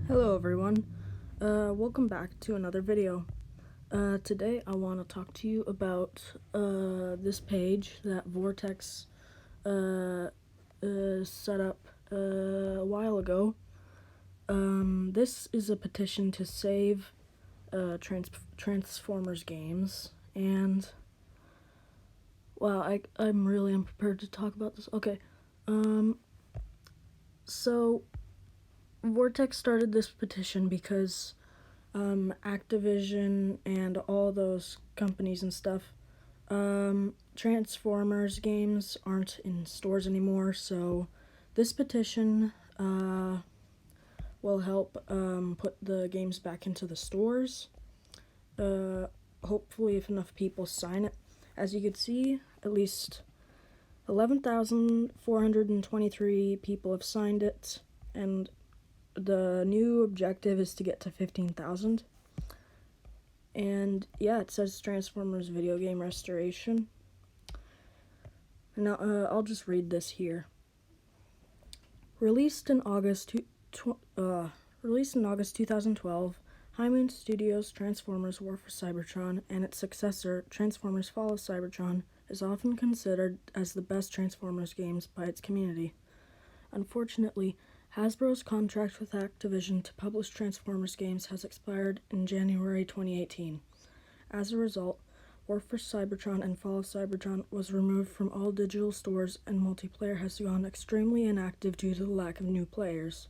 Hello everyone, welcome back to another video. Today I want to talk to you about this page that Vortex set up a while ago. This is a petition to save Transformers games, and wow, I'm really unprepared to talk about this. Okay, so Vortex started this petition because Activision and all those companies and stuff, Transformers games aren't in stores anymore, so this petition will help put the games back into the stores. Hopefully if enough people sign it. As you can see, at least 11,423 people have signed it, and the new objective is to get to 15,000. And yeah, it says Transformers video game restoration. Now I'll just read this here. Released in August 2012, High Moon Studios' Transformers War for Cybertron and its successor, Transformers Fall of Cybertron, is often considered as the best Transformers games by its community. Unfortunately, Hasbro's contract with Activision to publish Transformers games has expired in January 2018. As a result, War for Cybertron and Fall of Cybertron was removed from all digital stores, and multiplayer has gone extremely inactive due to the lack of new players.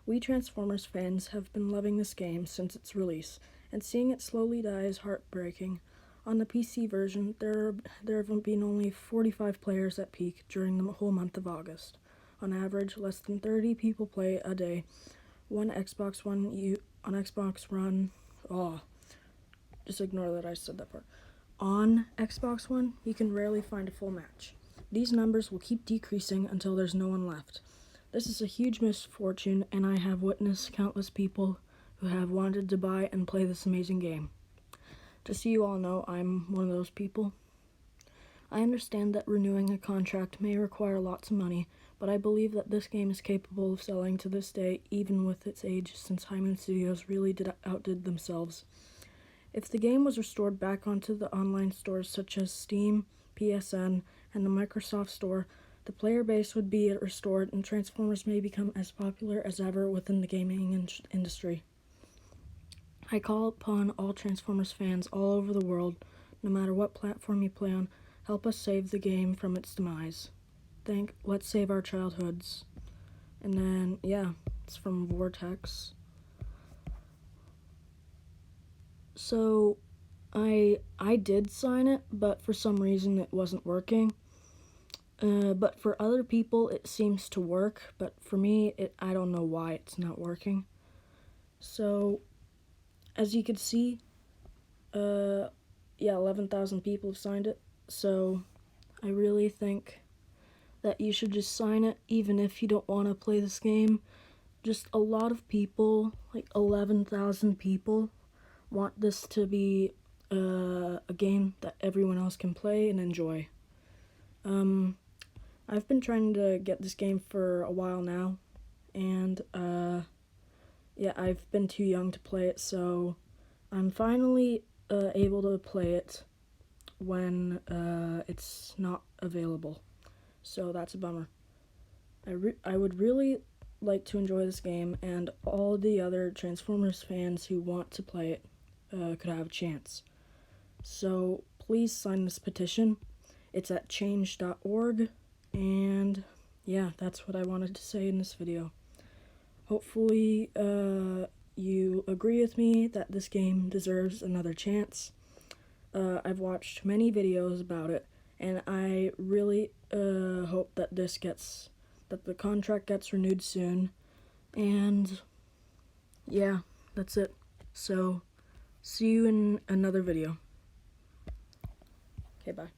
We Transformers fans have been loving this game since its release, and seeing it slowly die is heartbreaking. On the PC version, there have been only 45 players at peak during the whole month of August. On average, less than 30 people play a day. On Xbox One, you can rarely find a full match. These numbers will keep decreasing until there's no one left. This is a huge misfortune, and I have witnessed countless people who have wanted to buy and play this amazing game. Just so you all know, I'm one of those people. I understand that renewing a contract may require lots of money, but I believe that this game is capable of selling to this day, even with its age, since High Moon Studios really outdid themselves. If the game was restored back onto the online stores such as Steam, PSN, and the Microsoft Store, the player base would be restored and Transformers may become as popular as ever within the gaming industry. I call upon all Transformers fans all over the world, no matter what platform you play on, help us save the game from its demise. Let's save our childhoods. And then, yeah, it's from Vortex. So, I did sign it, but for some reason it wasn't working. But for other people it seems to work, but for me, I don't know why it's not working. So, as you can see, 11,000 people have signed it, so I really think that you should just sign it even if you don't want to play this game. Just a lot of people, like 11,000 people, want this to be a game that everyone else can play and enjoy. I've been trying to get this game for a while now, and I've been too young to play it, so I'm finally able to play it when it's not available. So that's a bummer. I would really like to enjoy this game, and all the other Transformers fans who want to play it could have a chance. So please sign this petition. It's at change.org, and yeah, that's what I wanted to say in this video. Hopefully you agree with me that this game deserves another chance. I've watched many videos about it, and I really hope that the contract gets renewed soon. And yeah, that's it. So see you in another video. Okay, bye.